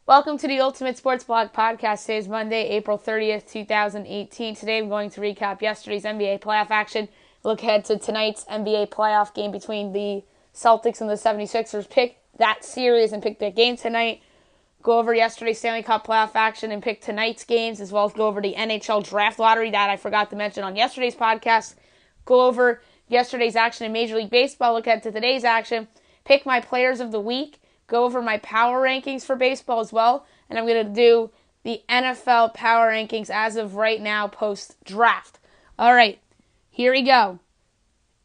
Welcome to the Ultimate Sports Blog Podcast. Today is Monday, April 30th, 2018. Today I'm going to recap yesterday's NBA playoff action, look ahead to tonight's NBA playoff game between the Celtics and the 76ers, pick that series and pick that game tonight, go over yesterday's Stanley Cup playoff action and pick tonight's games, as well as go over the NHL draft lottery that I forgot to mention on yesterday's podcast, go over yesterday's action in Major League Baseball, look ahead to today's action, pick my players of the week, go over my power rankings for baseball as well, and I'm going to do the NFL power rankings as of right now post-draft. All right, here we go.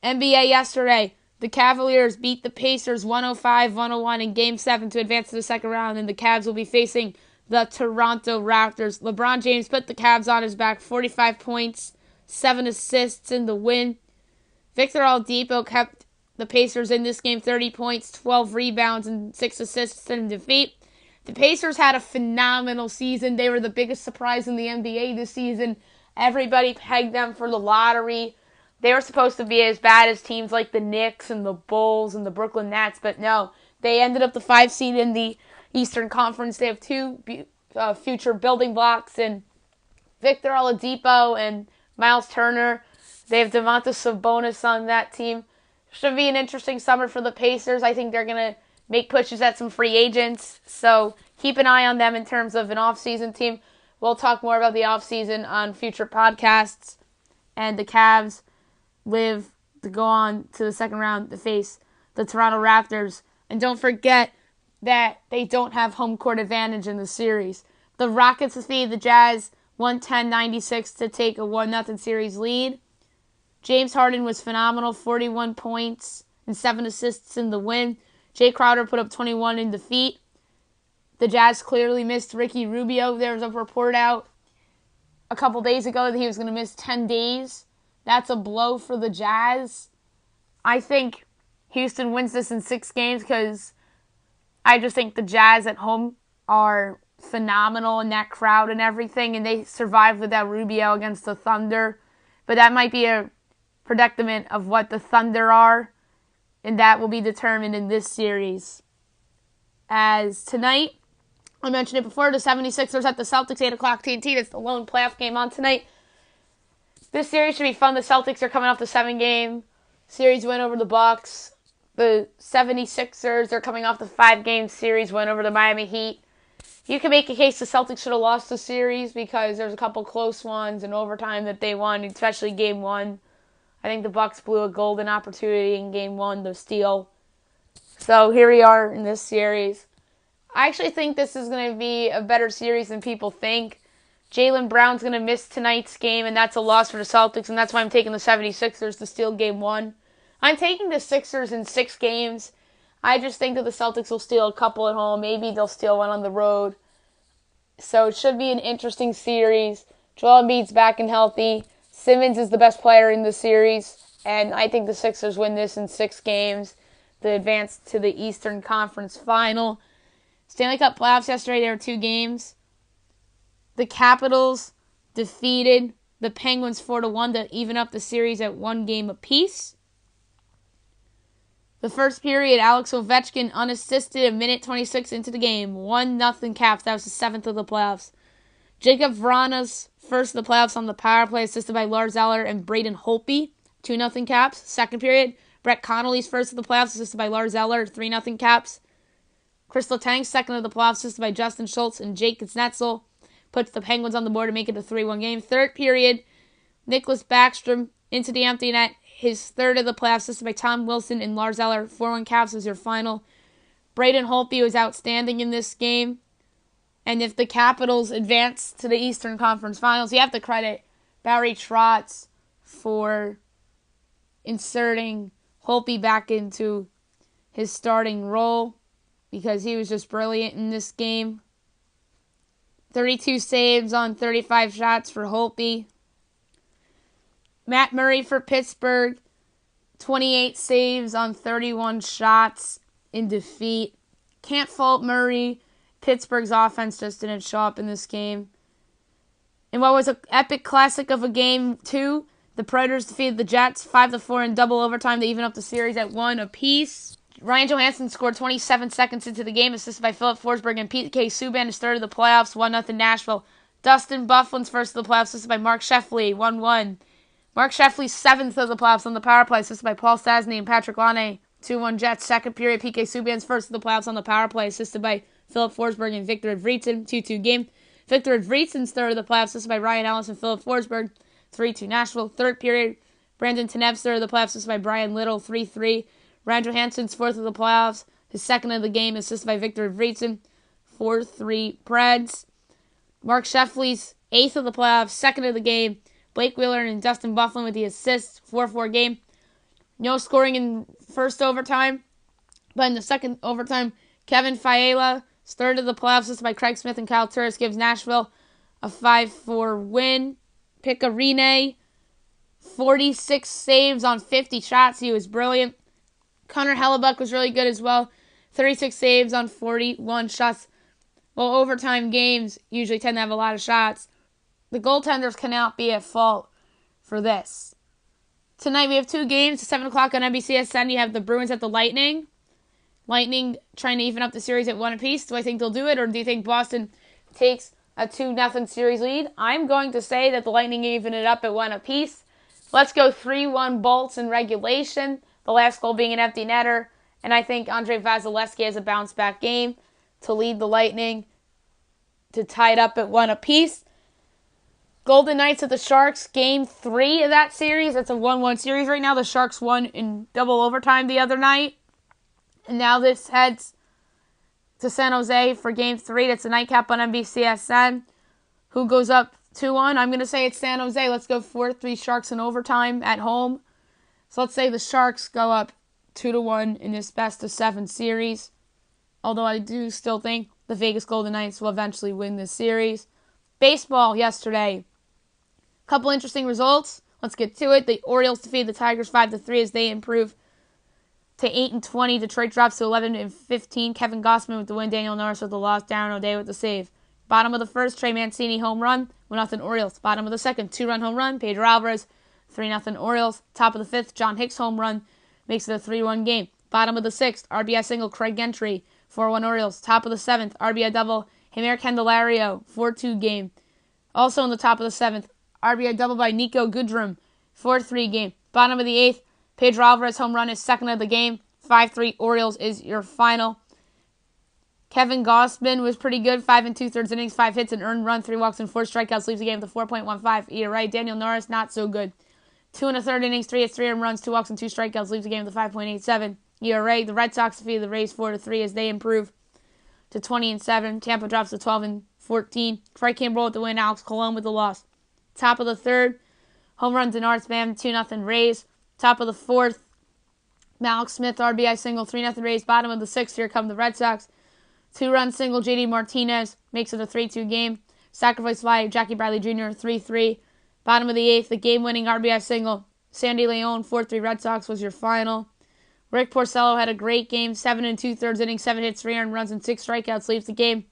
NBA yesterday, the Cavaliers beat the Pacers 105-101 in Game 7 to advance to the second round, and the Cavs will be facing the Toronto Raptors. LeBron James put the Cavs on his back, 45 points, 7 assists in the win. Victor Oladipo kept the Pacers in this game, 30 points, 12 rebounds, and 6 assists in defeat. The Pacers had a phenomenal season. They were the biggest surprise in the NBA this season. Everybody pegged them for the lottery. They were supposed to be as bad as teams like the Knicks and the Bulls and the Brooklyn Nets, but no. They ended up the 5 seed in the Eastern Conference. They have two future building blocks in Victor Oladipo and Miles Turner. They have Domantas Sabonis on that team. Should be an interesting summer for the Pacers. I think they're going to make pushes at some free agents. So keep an eye on them in terms of an off-season team. We'll talk more about the off-season on future podcasts. And the Cavs live to go on to the second round to face the Toronto Raptors. And don't forget that they don't have home court advantage in the series. The Rockets defeated the Jazz 110-96 to take a 1-0 series lead. James Harden was phenomenal, 41 points and 7 assists in the win. Jay Crowder put up 21 in defeat. The Jazz clearly missed Ricky Rubio. There was a report out a couple days ago that he was going to miss 10 days. That's a blow for the Jazz. I think Houston wins this in 6 games because I just think the Jazz at home are phenomenal in that crowd and everything, and they survived without Rubio against the Thunder. But that might be a predicament of what the Thunder are, and that will be determined in this series. As tonight, I mentioned it before, the 76ers at the Celtics, 8 o'clock TNT. That's the lone playoff game on tonight. This series should be fun. The Celtics are coming off the 7-game series win over the Bucks. The 76ers are coming off the 5-game series win over the Miami Heat. You can make a case the Celtics should have lost the series because there's a couple close ones in overtime that they won, especially Game 1. I think the Bucks blew a golden opportunity in Game 1 to steal. So here we are in this series. I actually think this is going to be a better series than people think. Jaylen Brown's going to miss tonight's game, and that's a loss for the Celtics, and that's why I'm taking the 76ers to steal Game 1. I'm taking the Sixers in 6 games. I just think that the Celtics will steal a couple at home. Maybe they'll steal one on the road. So it should be an interesting series. Joel Embiid's back and healthy. Simmons is the best player in the series, and I think the Sixers win this in 6 games to advance to the Eastern Conference Final. Stanley Cup playoffs yesterday, there were 2 games. The Capitals defeated the Penguins 4-1 to even up the series at 1 game apiece. The first period, Alex Ovechkin unassisted, a minute 26 into the game. 1-0 Caps. That was the 7th of the playoffs. Jacob Vrana's first of the playoffs on the power play, assisted by Lars Eller and Braden Holtby. 2-0 Caps. Second period, Brett Connolly's first of the playoffs, assisted by Lars Eller. 3-0 Caps. Chris Letang's second of the playoffs, assisted by Justin Schultz and Jake Kuznetsov, puts the Penguins on the board to make it a 3-1 game. Third period, Nicholas Backstrom into the empty net. His third of the playoffs, assisted by Tom Wilson and Lars Eller. 4-1 Caps is your final. Braden Holtby was outstanding in this game. And if the Capitals advance to the Eastern Conference Finals, you have to credit Barry Trotz for inserting Holtby back into his starting role because he was just brilliant in this game. 32 saves on 35 shots for Holtby. Matt Murray for Pittsburgh, 28 saves on 31 shots in defeat. Can't fault Murray. Pittsburgh's offense just didn't show up in this game. In what was an epic classic of a game 2, the Predators defeated the Jets 5-4 in double overtime to even up the series at 1 apiece. Ryan Johansson scored 27 seconds into the game, assisted by Philip Forsberg, and PK Subban is third of the playoffs, 1-0 Nashville. Dustin Byfuglien's first of the playoffs, assisted by Mark Sheffley, 1-1. Mark Sheffley's seventh of the playoffs on the power play, assisted by Paul Stastny and Patrick Laine, 2-1 Jets. Second period, PK Subban's first of the playoffs on the power play, assisted by Philip Forsberg and Victor Edvardsen, 2-2 game. Victor Edvardsen's third of the playoffs, assisted by Ryan Ellis and Philip Forsberg, 3-2 Nashville. Third period, Brandon Tanev's third of the playoffs, assisted by Brian Little, 3-3. Ryan Johansson's fourth of the playoffs, his second of the game, assisted by Victor Edvardsen, 4-3 Preds. Mark Sheffley's eighth of the playoffs, second of the game, Blake Wheeler and Dustin Byfuglien with the assists, 4-4 game. No scoring in first overtime, but in the second overtime, Kevin Fiala, third of the playoffs, assisted by Craig Smith and Kyle Turris, gives Nashville a 5-4 win. Pekka Rinne, 46 saves on 50 shots. He was brilliant. Connor Hellebuck was really good as well. 36 saves on 41 shots. Well, overtime games usually tend to have a lot of shots. The goaltenders cannot be at fault for this. Tonight we have two games. At 7 o'clock on NBCSN, you have the Bruins at the Lightning. Lightning trying to even up the series at 1 apiece. Do I think they'll do it, or do you think Boston takes a 2-0 series lead? I'm going to say that the Lightning even it up at 1 apiece. Let's go 3-1 Bolts in regulation. The last goal being an empty netter. And I think Andrei Vasilevsky has a bounce-back game to lead the Lightning to tie it up at 1 apiece. Golden Knights at the Sharks, Game 3 of that series. It's a 1-1 series right now. The Sharks won in double overtime the other night. And now this heads to San Jose for Game 3. That's a nightcap on NBCSN. Who goes up 2-1? I'm going to say it's San Jose. Let's go 4-3 Sharks in overtime at home. So let's say the Sharks go up 2-1 in this best-of-7 series. Although I do still think the Vegas Golden Knights will eventually win this series. Baseball yesterday. Couple interesting results. Let's get to it. The Orioles defeated the Tigers 5-3 as they improve to 8-20. Detroit drops to 11-15. Kevin Gausman with the win. Daniel Norris with the loss. Darren O'Day with the save. Bottom of the first, Trey Mancini home run. 1-0 Orioles. Bottom of the second, 2-run home run. Pedro Alvarez. 3-0 Orioles. Top of the fifth, John Hicks home run. Makes it a 3-1 game. Bottom of the sixth, RBI single, Craig Gentry. 4-1 Orioles. Top of the seventh, RBI double, Jeimer Candelario. 4-2 game. Also in the top of the seventh, RBI double by Nico Goodrum. 4-3 game. Bottom of the eighth, Pedro Alvarez home run is second of the game. 5-3 Orioles is your final. Kevin Gausman was pretty good. 5 2/3 innings, 5 hits, an earned run, 3 walks, and 4 strikeouts. Leaves the game with a 4.15 ERA. Daniel Norris, not so good. 2 1/3 innings, 3 hits, 3 earned runs, 2 walks, and 2 strikeouts. Leaves the game with a 5.87 ERA. The Red Sox defeated the Rays 4-3 as they improve to 20-7. Tampa drops to 12-14. Frank Kimbrel with the win. Alex Colon with the loss. Top of the third, home run Denard Spam, 2-0 Rays. Top of the fourth, Malik Smith RBI single, 3-0 Rays. Bottom of the sixth, here come the Red Sox. 2-run single, JD Martinez makes it a 3-2 game. Sacrifice fly, Jackie Bradley Jr., 3-3. Bottom of the eighth, the game-winning RBI single, Sandy Leon, 4-3 Red Sox was your final. Rick Porcello had a great game, 7 2/3 innings, 7 hits, 3 earned runs, and 6 strikeouts. Leaves the game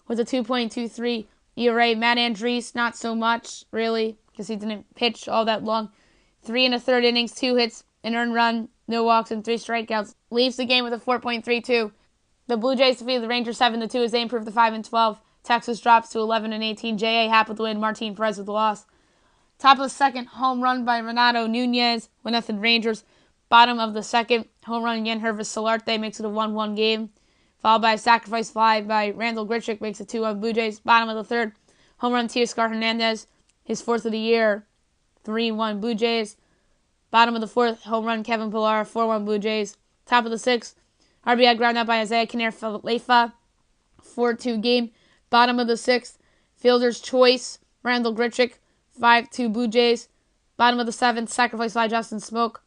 with a 2.23 ERA. Matt Andriese, not so much, really, because he didn't pitch all that long. 3 1/3 innings, 2 hits, an earned run, no walks, and 3 strikeouts. Leaves the game with a 4.32. The Blue Jays defeated the Rangers 7-2 as they improved to 5-12. Texas drops to 11-18. J.A. Happ with the win, Martin Perez with the loss. Top of the second, home run by Renato Nunez, 1-0 Rangers. Bottom of the second, home run Yangervis Solarte makes it a 1-1 game. Followed by a sacrifice fly by Randall Grichuk, makes it 2-1 Blue Jays. Bottom of the third, home run Teoscar Hernandez, his 4th of the year, 3-1 Blue Jays. Bottom of the fourth, home run Kevin Pillar, 4-1 Blue Jays. Top of the sixth, RBI ground out by Isaiah Kiner-Falefa, 4-2 game. Bottom of the sixth, fielder's choice, Randall Grichuk, 5-2 Blue Jays. Bottom of the seventh, sacrifice fly Justin Smoke,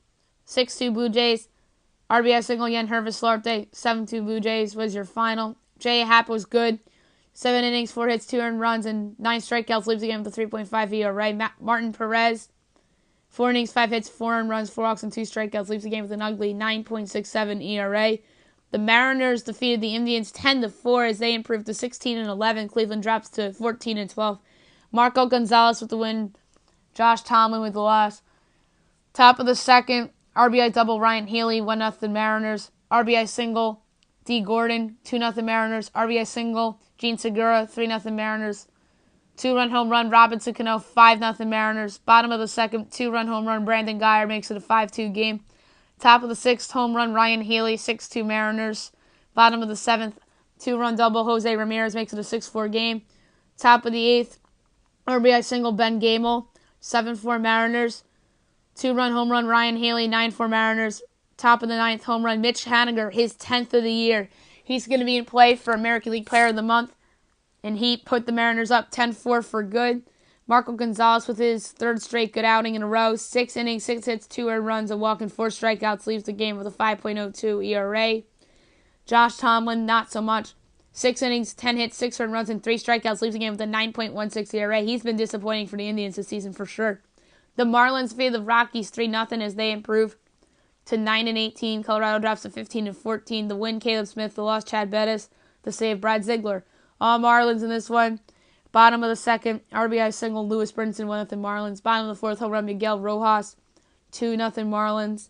6-2 Blue Jays. RBI single Yangervis Solarte, 7-2 Blue Jays was your final. J.A. Happ was good. 7 innings, 4 hits, 2 earned runs, and 9 strikeouts. Leaves the game with a 3.5 ERA. Martin Perez, 4 innings, 5 hits, 4 earned runs, 4 walks, and 2 strikeouts. Leaves the game with an ugly 9.67 ERA. The Mariners defeated the Indians 10-4 as they improved to 16-11. Cleveland drops to 14-12. Marco Gonzalez with the win. Josh Tomlin with the loss. Top of the second, RBI double Ryan Healy, 1-0 Mariners. RBI single, D. Gordon, 2-0 Mariners. RBI single, Gene Segura, 3-0 Mariners. 2-run home run, Robinson Cano, 5-0 Mariners. Bottom of the second, 2-run home run, Brandon Guyer makes it a 5-2 game. Top of the sixth, home run, Ryan Healy, 6-2 Mariners. Bottom of the seventh, 2-run double, Jose Ramirez makes it a 6-4 game. Top of the eighth, RBI single, Ben Gamel, 7-4 Mariners. 2-run home run, Ryan Healy, 9-4 Mariners. Top of the ninth, home run, Mitch Haniger, his 10th of the year. He's going to be in play for American League Player of the Month, and he put the Mariners up 10-4 for good. Marco Gonzalez with his third straight good outing in a row. 6 innings, 6 hits, 2 earned runs, a walk, and 4 strikeouts, leaves the game with a 5.02 ERA. Josh Tomlin, not so much. 6 innings, 10 hits, 6 earned runs, and 3 strikeouts, leaves the game with a 9.16 ERA. He's been disappointing for the Indians this season for sure. The Marlins defeated the Rockies 3-0 as they improve to 9-18. Colorado drops to 15-14. The win, Caleb Smith. The loss, Chad Bettis. The save, Brad Ziegler. All Marlins in this one. Bottom of the second, RBI single, Lewis Brinson, 1-0 Marlins. Bottom of the fourth, home run, Miguel Rojas, 2-0 Marlins.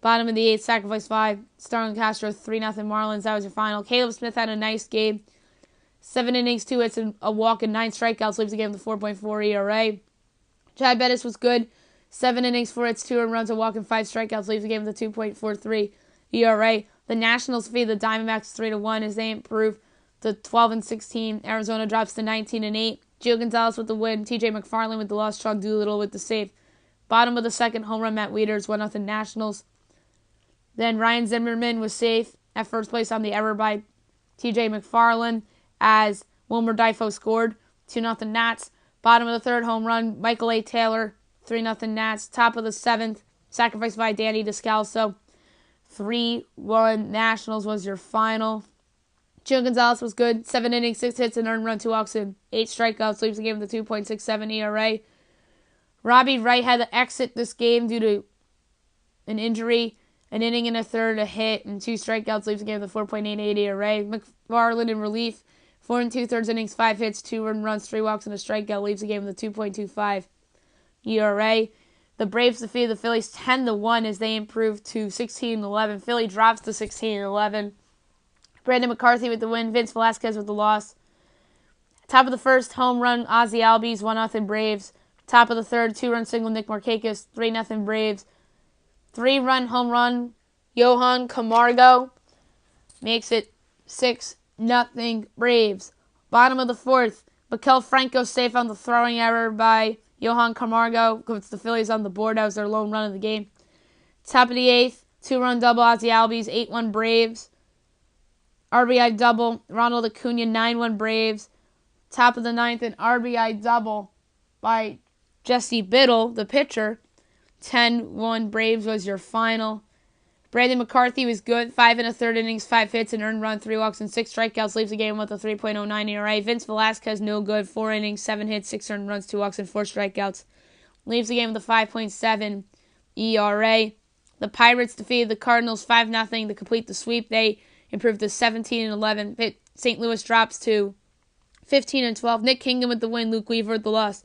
Bottom of the eighth, sacrifice 5, Starlin Castro, 3-0 Marlins. That was your final. Caleb Smith had a nice game. 7 innings, 2 hits, and a walk, and 9 strikeouts, leaves the game with a 4.4 ERA. Chad Bettis was good. 7 innings, 4 hits, 2 earned runs, a walk, and 5 strikeouts, leaves the game with a 2.43 ERA. The Nationals defeated the Diamondbacks 3-1 as they improve to 12-16. Arizona drops to 19-8. Gio Gonzalez with the win. TJ McFarland with the loss. Sean Doolittle with the save. Bottom of the second, home run, Matt Wieters, 1-0 Nationals. Then Ryan Zimmerman was safe at first place on the error by TJ McFarland as Wilmer Difo scored. 2-0 Nats. Bottom of the third, home run, Michael A. Taylor, 3-0 Nats. Top of the seventh, sacrifice by Danny Descalso. 3-1 Nationals was your final. Gio Gonzalez was good. 7 innings, 6 hits, an earned run, 2 walks, and 8 strikeouts. Leaves the game with a 2.67 ERA. Robbie Wright had to exit this game due to an injury. An inning and a third, a hit, and 2 strikeouts. Leaves the game with a 4.88 ERA. McFarland in relief. 4 2/3 innings, 5 hits, 2 earned runs, 3 walks, and a strikeout. Leaves the game with a 2.25 ERA. The Braves defeated the Phillies 10-1 as they improved to 16-11. Philly drops to 16-11. Brandon McCarthy with the win. Vince Velasquez with the loss. Top of the first, home run, Ozzie Albies, 1-0 Braves. Top of the third, 2-run single, Nick Markakis, 3-0 Braves. 3-run home run, Johan Camargo makes it 6-0 Braves. Bottom of the fourth, Maikel Franco safe on the throwing error by Johan Camargo. Puts the Phillies on the board. That was their lone run of the game. Top of the eighth, 2-run double, Ozzie Albies, 8-1 Braves. RBI double, Ronald Acuna, 9-1 Braves. Top of the ninth, an RBI double by Jesse Biddle, the pitcher. 10-1 Braves was your final. Brandon McCarthy was good. 5 1/3 innings, 5 hits, an earned run, 3 walks, and 6 strikeouts. Leaves the game with a 3.09 ERA. Vince Velasquez, no good. 4 innings, 7 hits, 6 earned runs, 2 walks, and 4 strikeouts. Leaves the game with a 5.7 ERA. The Pirates defeated the Cardinals 5-0 to complete the sweep. They improved to 17-11. St. Louis drops to 15-12. Nick Kingham with the win. Luke Weaver with the loss.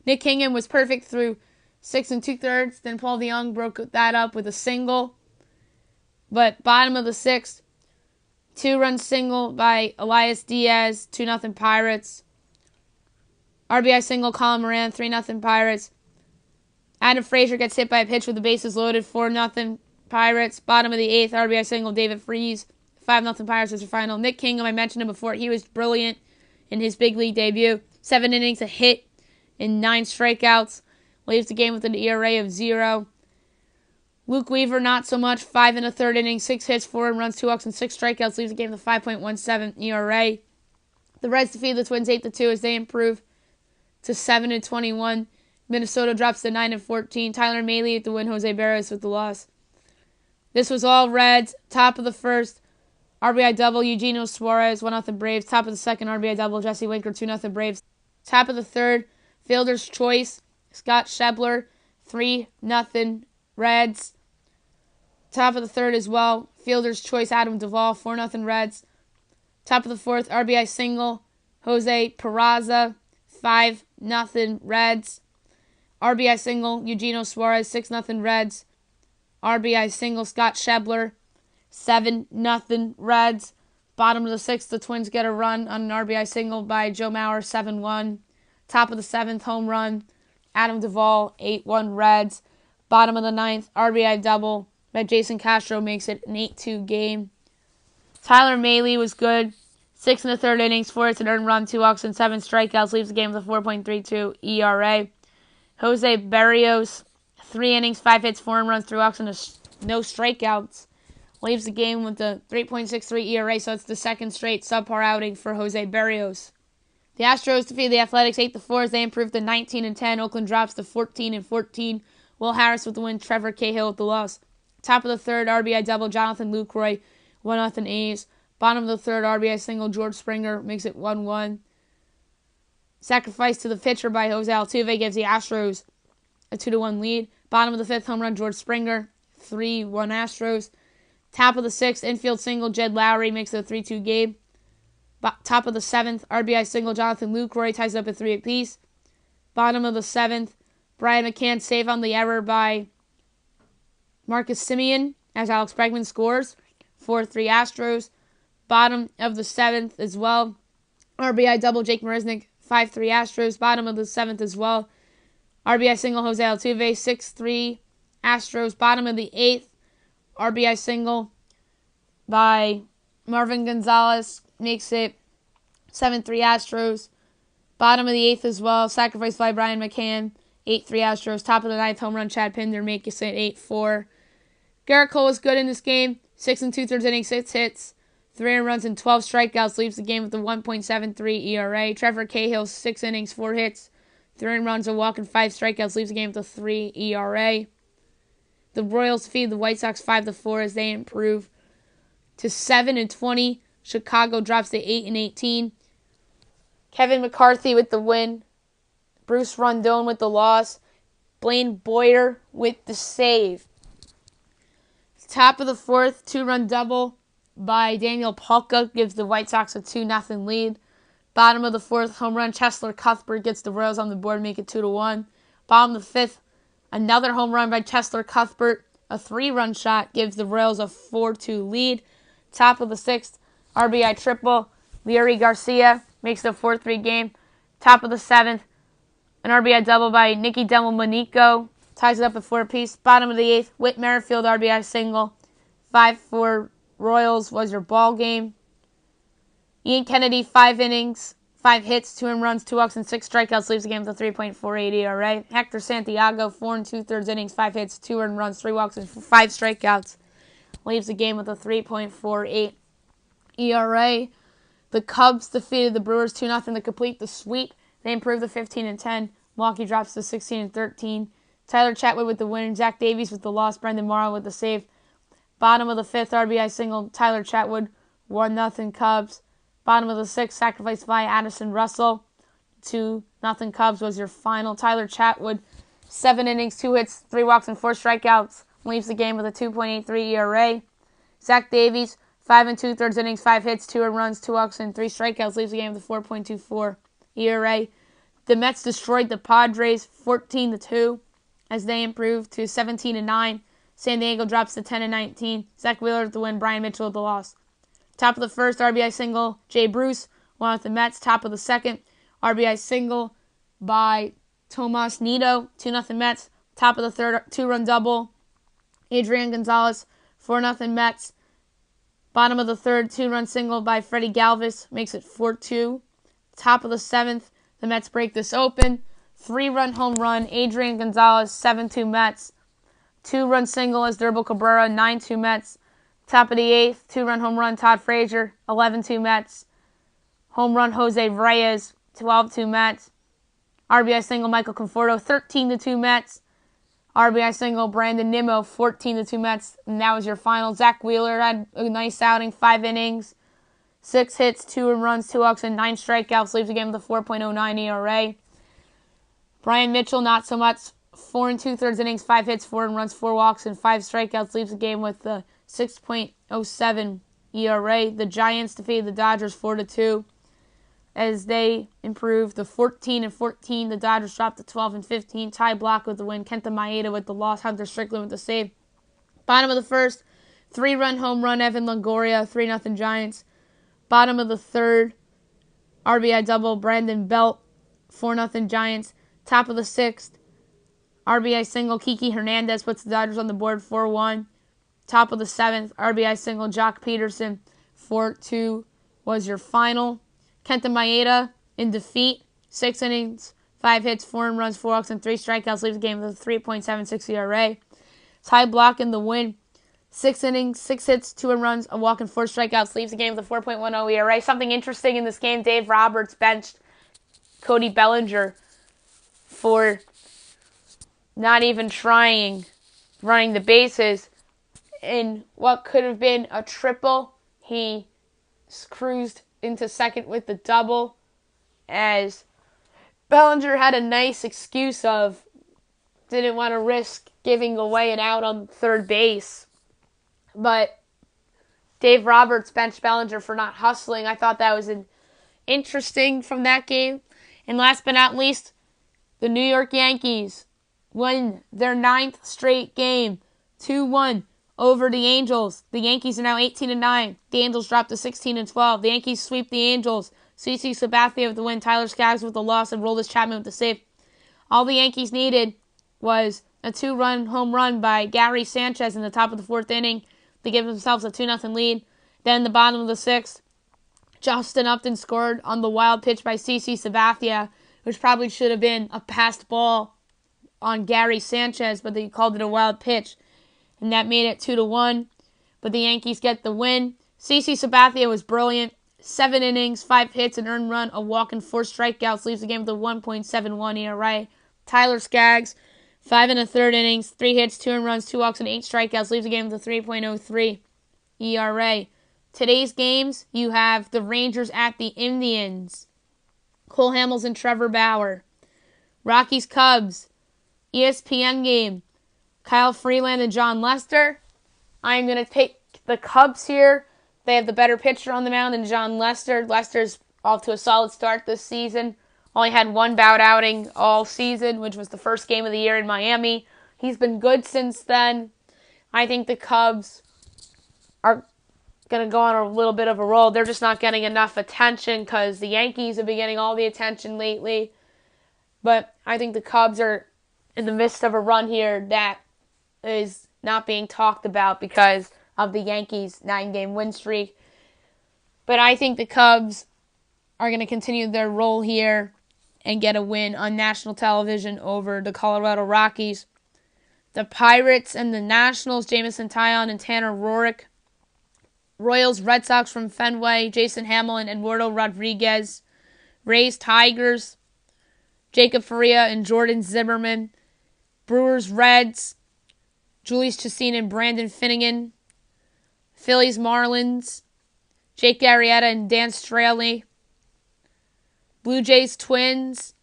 Nick Kingham was perfect through 6 2/3. Then Paul DeJong broke that up with a single. But bottom of the sixth, 2-run single by Elias Diaz, 2-0 Pirates. RBI single, Colin Moran, 3-0 Pirates. Adam Frazier gets hit by a pitch with the bases loaded, 4-0 Pirates. Bottom of the eighth, RBI single, David Freese, 5-0 Pirates was your final. Nick Kingham, I mentioned him before, he was brilliant in his big league debut. 7 innings, a hit, and 9 strikeouts. Leaves the game with an ERA of 0. Luke Weaver, not so much. 5 1/3 innings, 6 hits, 4 earned runs, 2 walks, and 6 strikeouts. Leaves the game with a 5.17 ERA. The Reds defeated the Twins 8-2 as they improve to 7-21. Minnesota drops to 9-14. Tyler Mahle with the win. Jose Barrios with the loss. This was all Reds. Top of the first, RBI double, Eugenio Suarez, 1-0 Braves. Top of the second, RBI double, Jesse Winker, 2-0 Braves. Top of the third, fielder's choice, Scott Schebler, 3-0 Reds. Top of the third as well, fielder's choice, Adam Duvall, 4-0 Reds. Top of the fourth, RBI single, Jose Peraza, 5-0 Reds. RBI single, Eugenio Suarez, 6-0 Reds. RBI single, Scott Schebler, 7-0 Reds. Bottom of the 6th, the Twins get a run on an RBI single by Joe Mauer, 7-1. Top of the 7th, home run, Adam Duvall, 8-1 Reds. Bottom of the 9th, RBI double by Jason Castro makes it an 8-2 game. Tyler Mahle was good. 6 1/3 innings, 4 hits, an earned run, 2 walks, and 7 strikeouts. Leaves the game with a 4.32 ERA. Jose Berrios, 3 innings, 5 hits, 4 earned runs, 3 walks, and no strikeouts. Leaves the game with a 3.63 ERA, so it's the second straight subpar outing for Jose Berrios. The Astros defeated the Athletics 8-4 as they improved to 19-10. Oakland drops to 14-14. Will Harris with the win, Trevor Cahill with the loss. Top of the 3rd, RBI double, Jonathan Lucroy, 1-0 A's. Bottom of the 3rd, RBI single, George Springer makes it 1-1. Sacrifice to the pitcher by Jose Altuve gives the Astros a 2-1 lead. Bottom of the 5th, home run, George Springer, 3-1 Astros. Top of the 6th, infield single, Jed Lowry makes it a 3-2 game. Top of the 7th, RBI single, Jonathan Lucroy ties up at 3 apiece. Bottom of the 7th, Brian McCann save on the error by Marcus Semien as Alex Bregman scores, 4-3 Astros. Bottom of the 7th as well, RBI double, Jake Marisnick, 5-3 Astros. Bottom of the 7th as well, RBI single, Jose Altuve, 6-3 Astros. Bottom of the 8th, RBI single by Marvin Gonzalez makes it 7-3 Astros. Bottom of the 8th as well, sacrifice by Brian McCann, 8-3 Astros. Top of the 9th, home run, Chad Pinder makes it 8-4. Garrett Cole was good in this game, 6 2/3 innings, 6 hits, 3 runs, and 12 strikeouts. Leaves the game with a 1.73 ERA. Trevor Cahill, 6 innings, 4 hits, 3 runs, a walk, and 5 strikeouts. Leaves the game with a 3 ERA. The Royals feed the White Sox 5-4 as they improve to 7-20. Chicago drops to 8-18. Kevin McCarthy with the win. Bruce Rondon with the loss. Blaine Boyer with the save. Top of the 4th, 2-run double by Daniel Palka gives the White Sox a 2-0 lead. Bottom of the 4th, home run, Cheslor Cuthbert gets the Royals on the board, make it 2-1. Bottom of the 5th, another home run by Cheslor Cuthbert. A 3-run shot gives the Royals a 4-2 lead. Top of the 6th, RBI triple. Leury Garcia makes it a 4-3 game. Top of the 7th, an RBI double by Nicky Delmonico. Ties it up at 4 apiece. Bottom of the 8th, Whit Merrifield RBI single. 5-4 Royals was your ball game. Ian Kennedy, 5 innings, 5 hits, 2 runs, 2 walks, and 6 strikeouts. Leaves the game with a 3.48 ERA. Hector Santiago, 4 2/3 innings, 5 hits, 2 runs, 3 walks, and 5 strikeouts. Leaves the game with a 3.48 ERA. The Cubs defeated the Brewers 2-0 to complete the sweep. They improved to 15-10. Milwaukee drops to 16-13. Tyler Chatwood with the win. Zach Davies with the loss. Brendan Morrow with the save. Bottom of the 5th, RBI single, Tyler Chatwood, 1-0 Cubs. Bottom of the 6th, sacrifice by Addison Russell, 2-0 Cubs was your final. Tyler Chatwood, 7 innings, 2 hits, 3 walks, and 4 strikeouts. Leaves the game with a 2.83 ERA. Zach Davies, 5 2/3 innings, 5 hits, 2 runs, 2 walks, and 3 strikeouts. Leaves the game with a 4.24 ERA. The Mets destroyed the Padres 14-2 as they improved to 17-9. San Diego drops to 10-19. Zach Wheeler with the win. Brian Mitchell with the loss. Top of the 1st, RBI single, Jay Bruce, 1 with the Mets. Top of the 2nd, RBI single by Tomas Nido, 2-0 Mets. Top of the 3rd, 2-run double, Adrian Gonzalez, 4-0 Mets. Bottom of the 3rd, 2-run single by Freddie Galvis, makes it 4-2. Top of the 7th, the Mets break this open. 3-run home run, Adrian Gonzalez, 7-2 Mets. 2-run single as Durable Cabrera, 9-2 Mets. Top of the 8th, 2-run home run, Todd Frazier, 11-2 Mets. Home run, Jose Reyes, 12-2 Mets. RBI single, Michael Conforto, 13-2 Mets. RBI single, Brandon Nimmo, 14-2 Mets. And that was your final. Zach Wheeler had a nice outing, 5 innings, 6 hits, 2 runs, 2 walks, and 9 strikeouts. Leaves the game with a 4.09 ERA. Brian Mitchell, not so much. 4 2/3 innings, 5 hits, 4 runs, 4 walks, and 5 strikeouts. Leaves the game with the 6.07 ERA. The Giants defeated the Dodgers 4-2 as they improved to 14-14. The Dodgers dropped to 12-15. Ty Block with the win. Kenta Maeda with the loss. Hunter Strickland with the save. Bottom of the 1st, 3-run home run, Evan Longoria, 3-0 Giants. Bottom of the third, RBI double, Brandon Belt, 4-0 Giants. Top of the sixth, RBI single, Kiki Hernandez puts the Dodgers on the board, 4-1. Top of the seventh, RBI single, Jock Peterson, 4-2 was your final. Kenta Maeda in defeat, 6 innings, 5 hits, 4 earned runs, 4 walks, and 3 strikeouts, leaves the game with a 3.76 ERA. Ty Blach in the win, 6 innings, 6 hits, 2 earned runs, a walk, and 4 strikeouts, leaves the game with a 4.10 ERA. Something interesting in this game, Dave Roberts benched Cody Bellinger for not even trying running the bases. In what could have been a triple, he cruised into second with the double, as Bellinger had a nice excuse of didn't want to risk giving away an out on third base. But Dave Roberts benched Bellinger for not hustling. I thought that was interesting from that game. And last but not least, the New York Yankees win their 9th straight game, 2-1 over the Angels. The Yankees are now 18-9. The Angels dropped to 16-12. The Yankees sweep the Angels. CC Sabathia with the win, Tyler Skaggs with the loss, and Roldis Chapman with the save. All the Yankees needed was a 2-run home run by Gary Sanchez in the top of the 4th inning to give themselves a 2-0 lead. Then the bottom of the 6th, Justin Upton scored on the wild pitch by CC Sabathia, which probably should have been a passed ball on Gary Sanchez, but they called it a wild pitch. And that made it 2-1. But the Yankees get the win. CC Sabathia was brilliant. 7 innings, 5 hits, an earned run, a walk, and 4 strikeouts. Leaves the game with a 1.71 ERA. Tyler Skaggs, 5 1/3 innings, 3 hits, 2 earned runs, 2 walks, and 8 strikeouts. Leaves the game with a 3.03 ERA. Today's games, you have the Rangers at the Indians. Cole Hamels and Trevor Bauer. Rockies Cubs. ESPN game. Kyle Freeland and John Lester. I'm going to take the Cubs here. They have the better pitcher on the mound than John Lester. Lester's off to a solid start this season. Only had 1 bout outing all season, which was the first game of the year in Miami. He's been good since then. I think the Cubs are going to go on a little bit of a roll. They're just not getting enough attention because the Yankees have been getting all the attention lately. But I think the Cubs are in the midst of a run here that is not being talked about because of the Yankees' 9-game win streak. But I think the Cubs are going to continue their role here and get a win on national television over the Colorado Rockies. The Pirates and the Nationals, Jameson Taillon and Tanner Roark. Royals, Red Sox from Fenway, Jason Hamlin and Eduardo Rodriguez. Rays, Tigers, Jacob Faria and Jordan Zimmerman. Brewers, Reds, Julius Chassin and Brandon Finnegan. Phillies, Marlins, Jake Arrieta and Dan Straley. Blue Jays, Twins,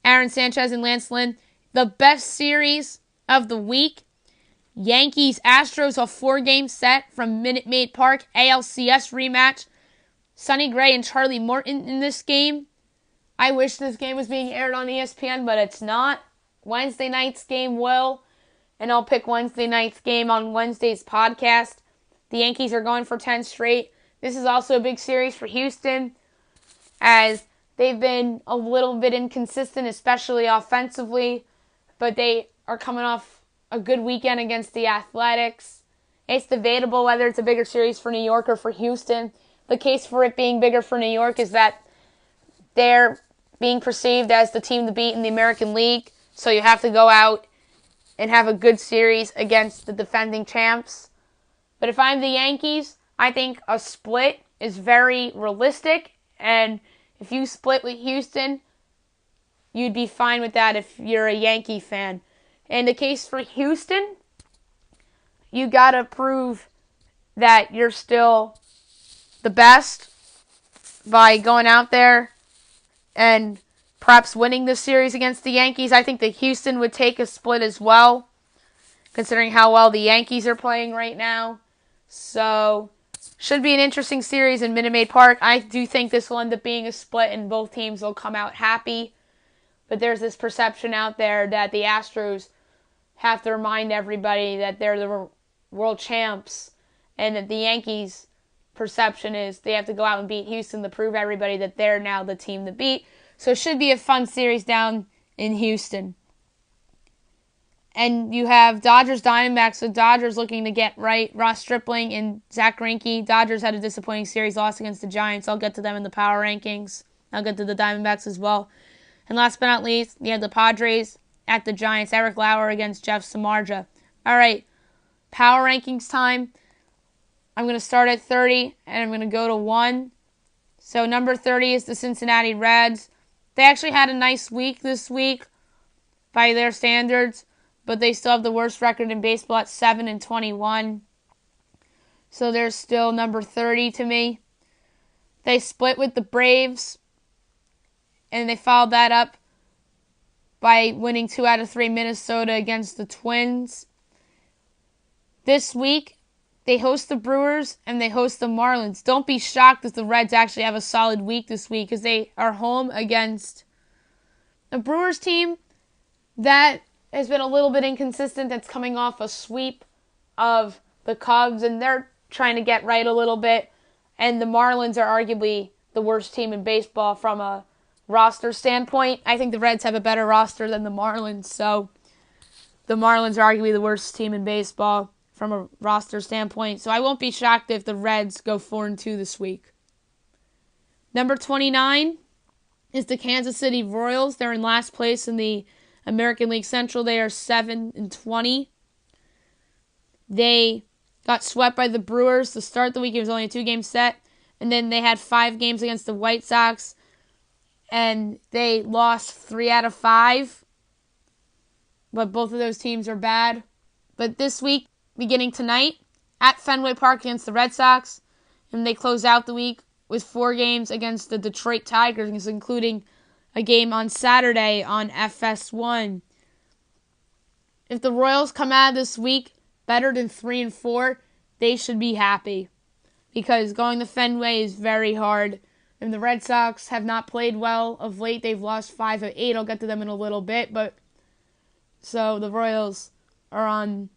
Aaron Sanchez and Lance Lynn. The best series of the week, Yankees, Astros, a 4-game set from Minute Maid Park, ALCS rematch. Sonny Gray and Charlie Morton in this game. I wish this game was being aired on ESPN, but it's not. Wednesday night's game will, and I'll pick Wednesday night's game on Wednesday's podcast. The Yankees are going for 10 straight. This is also a big series for Houston, as they've been a little bit inconsistent, especially offensively, but they are coming off a good weekend against the Athletics. It's debatable whether it's a bigger series for New York or for Houston. The case for it being bigger for New York is that they're being perceived as the team to beat in the American League, so you have to go out and have a good series against the defending champs. But if I'm the Yankees, I think a split is very realistic, and if you split with Houston, you'd be fine with that if you're a Yankee fan. In the case for Houston, you gotta prove that you're still the best by going out there and perhaps winning this series against the Yankees. I think that Houston would take a split as well, considering how well the Yankees are playing right now. So, should be an interesting series in Minute Maid Park. I do think this will end up being a split and both teams will come out happy. But there's this perception out there that the Astros have to remind everybody that they're the world champs And the Yankees' perception is they have to go out and beat Houston to prove everybody that they're now the team to beat. So it should be a fun series down in Houston. And you have Dodgers Diamondbacks. The Dodgers looking to get right. Ross Stripling and Zach Greinke. Dodgers had a disappointing series, lost against the Giants. I'll get to them in the power rankings. I'll get to the Diamondbacks as well. And last but not least, you have the Padres at the Giants. Eric Lauer against Jeff Samardzija. All right, power rankings time. I'm going to start at 30, and I'm going to go to 1. So number 30 is the Cincinnati Reds. They actually had a nice week this week by their standards, but they still have the worst record in baseball at 7-21. So they're still number 30 to me. They split with the Braves, and they followed that up by winning 2 out of 3 Minnesota against the Twins. This week, they host the Brewers and they host the Marlins. Don't be shocked if the Reds actually have a solid week this week because they are home against a Brewers team that has been a little bit inconsistent. That's coming off a sweep of the Cubs, and they're trying to get right a little bit. And the Marlins are arguably the worst team in baseball from a roster standpoint. I think the Reds have a better roster than the Marlins, so the Marlins are arguably the worst team in baseball from a roster standpoint. So I won't be shocked if the Reds go 4-2 this week. Number 29 is the Kansas City Royals. They're in last place in the American League Central. They are 7-20. They got swept by the Brewers to start the week. It was only a 2-game set. And then they had 5 games against the White Sox. And they lost 3 out of 5. But both of those teams are bad. But this week, beginning tonight, at Fenway Park against the Red Sox. And they close out the week with 4 games against the Detroit Tigers, including a game on Saturday on FS1. If the Royals come out of this week better than 3-4, they should be happy. Because going to Fenway is very hard. And the Red Sox have not played well of late. They've lost 5 of 8. I'll get to them in a little bit. But so the Royals are on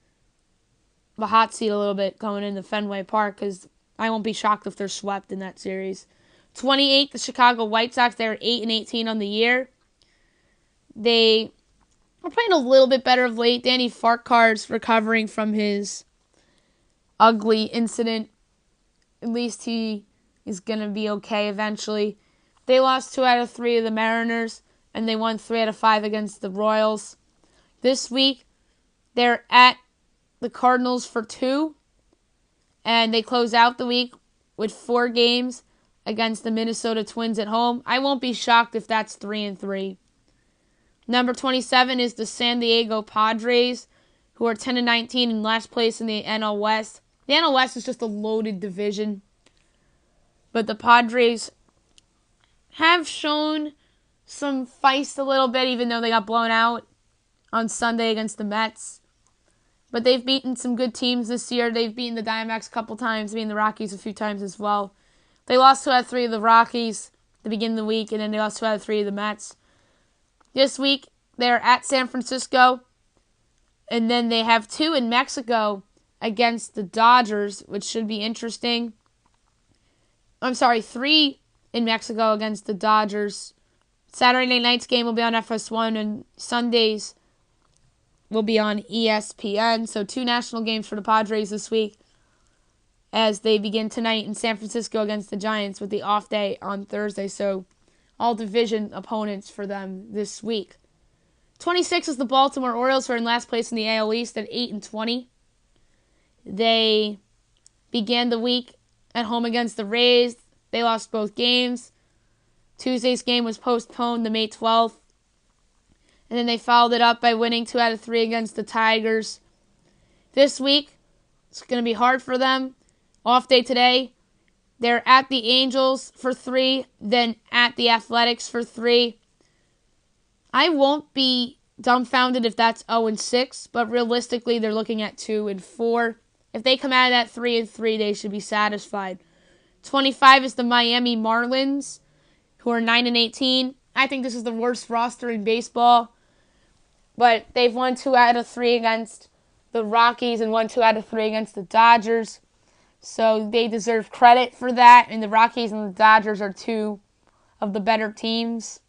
the hot seat a little bit going into Fenway Park because I won't be shocked if they're swept in that series. 28, the Chicago White Sox. They're 8-18 on the year. They are playing a little bit better of late. Danny Farquhar's recovering from his ugly incident. At least he is going to be okay eventually. They lost 2 out of 3 of the Mariners, and they won 3 out of 5 against the Royals. This week, they're at the Cardinals for 2, and they close out the week with 4 games against the Minnesota Twins at home. I won't be shocked if that's 3-3. Number 27 is the San Diego Padres, who are 10-19 in last place in the NL West. The NL West is just a loaded division. But the Padres have shown some feist a little bit, even though they got blown out on Sunday against the Mets. But they've beaten some good teams this year. They've beaten the Diamondbacks a couple times, beaten the Rockies a few times as well. They lost 2 out of 3 of the Rockies at the beginning of the week, and then they lost 2 out of 3 of the Mets. This week, they're at San Francisco, and then they have 2 in Mexico against the Dodgers, which should be interesting. 3 in Mexico against the Dodgers. Saturday night's game will be on FS1, and Sundays will be on ESPN. So 2 national games for the Padres this week as they begin tonight in San Francisco against the Giants with the off day on Thursday. So all division opponents for them this week. 26 is the Baltimore Orioles, who are in last place in the AL East at 8-20. They began the week at home against the Rays. They lost both games. Tuesday's game was postponed to May 12th. And then they followed it up by winning 2 out of 3 against the Tigers. This week, it's going to be hard for them. Off day today. They're at the Angels for 3, then at the Athletics for 3. I won't be dumbfounded if that's 0-6, but realistically, they're looking at 2-4. If they come out of that 3-3, they should be satisfied. 25 is the Miami Marlins, who are 9-18. I think this is the worst roster in baseball, but they've won 2 out of 3 against the Rockies and won 2 out of 3 against the Dodgers. So they deserve credit for that. And the Rockies and the Dodgers are two of the better teams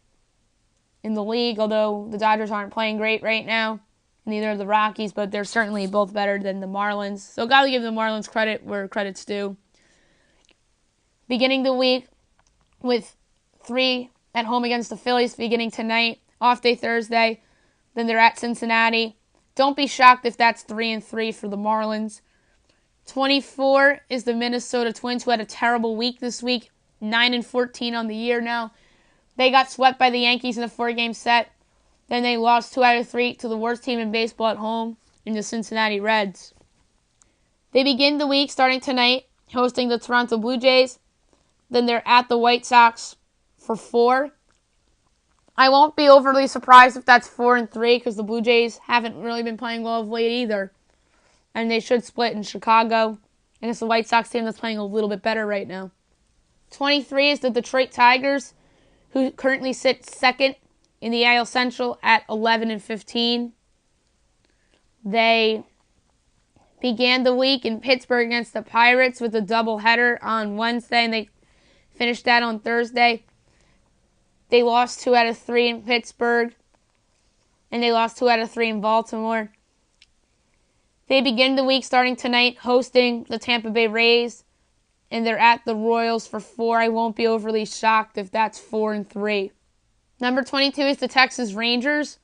in the league, although the Dodgers aren't playing great right now. Neither are the Rockies, but they're certainly both better than the Marlins. So got to give the Marlins credit where credit's due. Beginning the week with 3 at home against the Phillies beginning tonight, off day Thursday. Then they're at Cincinnati. Don't be shocked if that's 3-3 for the Marlins. 24 is the Minnesota Twins, who had a terrible week this week, 9-14 on the year now. They got swept by the Yankees in a 4-game set. Then they lost 2 out of 3 to the worst team in baseball at home, in the Cincinnati Reds. They begin the week starting tonight, hosting the Toronto Blue Jays. Then they're at the White Sox for 4. I won't be overly surprised if that's 4-3 because the Blue Jays haven't really been playing well of late either. And they should split in Chicago. And it's the White Sox team that's playing a little bit better right now. 23 is the Detroit Tigers, who currently sit second in the AL Central at 11-15. They began the week in Pittsburgh against the Pirates with a doubleheader on Wednesday, and they finished that on Thursday. They lost 2 out of 3 in Pittsburgh, and they lost 2 out of 3 in Baltimore. They begin the week starting tonight hosting the Tampa Bay Rays, and they're at the Royals for 4. I won't be overly shocked if that's 4-3. Number 22 is the Texas Rangers,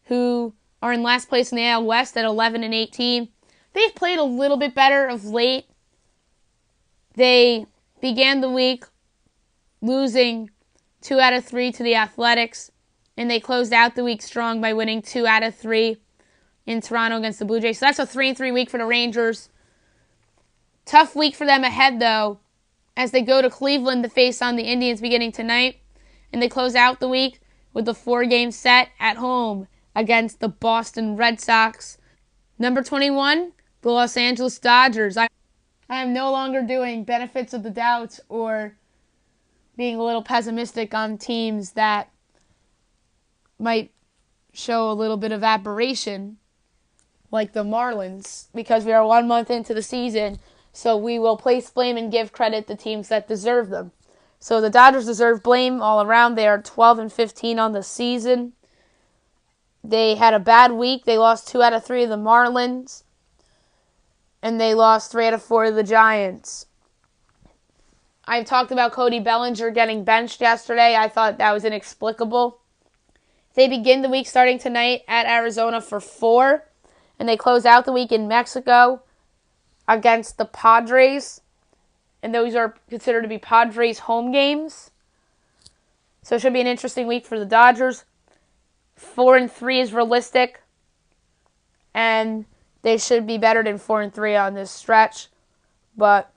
who are in last place in the AL West at 11-18. They've played a little bit better of late. They began the week losing 2 out of 3 to the Athletics, and they closed out the week strong by winning 2 out of 3 in Toronto against the Blue Jays. So that's a 3-3 week for the Rangers. Tough week for them ahead, though, as they go to Cleveland to face on the Indians beginning tonight, and they close out the week with a 4-game set at home against the Boston Red Sox. Number 21, the Los Angeles Dodgers. I am no longer doing benefits of the doubt or being a little pessimistic on teams that might show a little bit of aberration, like the Marlins, because we are 1 month into the season, so we will place blame and give credit to teams that deserve them. So the Dodgers deserve blame all around. They are 12-15 on the season. They had a bad week. They lost 2 out of 3 to the Marlins, and they lost 3 out of 4 to the Giants. I've talked about Cody Bellinger getting benched yesterday. I thought that was inexplicable. They begin the week starting tonight at Arizona for 4, and they close out the week in Mexico against the Padres. And those are considered to be Padres home games. So it should be an interesting week for the Dodgers. 4-3 is realistic, and they should be better than 4-3 on this stretch. But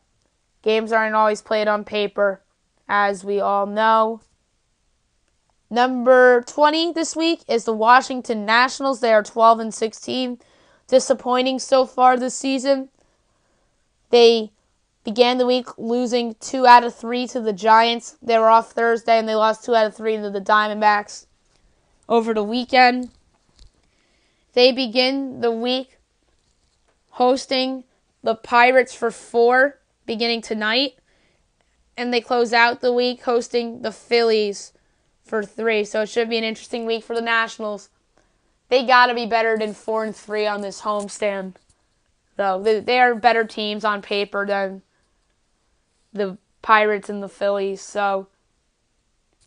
games aren't always played on paper, as we all know. Number 20 this week is the Washington Nationals. They are 12-16. Disappointing so far this season. They began the week losing 2 out of 3 to the Giants. They were off Thursday, and they lost 2 out of 3 to the Diamondbacks over the weekend. They begin the week hosting the Pirates for 4, beginning tonight. And they close out the week hosting the Phillies for 3. So it should be an interesting week for the Nationals. They got to be better than 4-3 on this homestand, though. They are better teams on paper than the Pirates and the Phillies. So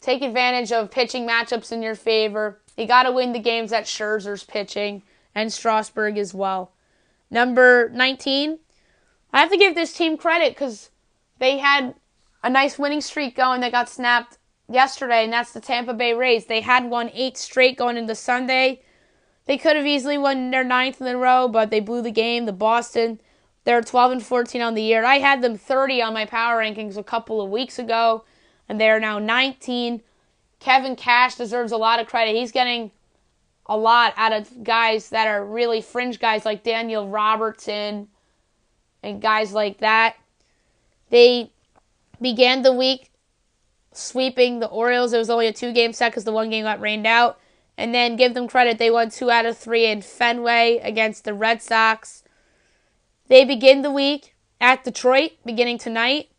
take advantage of pitching matchups in your favor. You got to win the games that Scherzer's pitching, and Strasburg as well. Number 19, I have to give this team credit because they had a nice winning streak going that got snapped yesterday, and that's the Tampa Bay Rays. They had won 8 straight going into Sunday. They could have easily won their 9th in a row, but they blew the game. The Boston, they're 12-14 on the year. I had them 30 on my power rankings a couple of weeks ago, and they are now 19. Kevin Cash deserves a lot of credit. He's getting a lot out of guys that are really fringe guys like Daniel Robertson and guys like that. They began the week sweeping the Orioles. It was only a 2-game set because the 1 game got rained out. And then give them credit, they won 2 out of 3 in Fenway against the Red Sox. They begin the week at Detroit beginning tonight.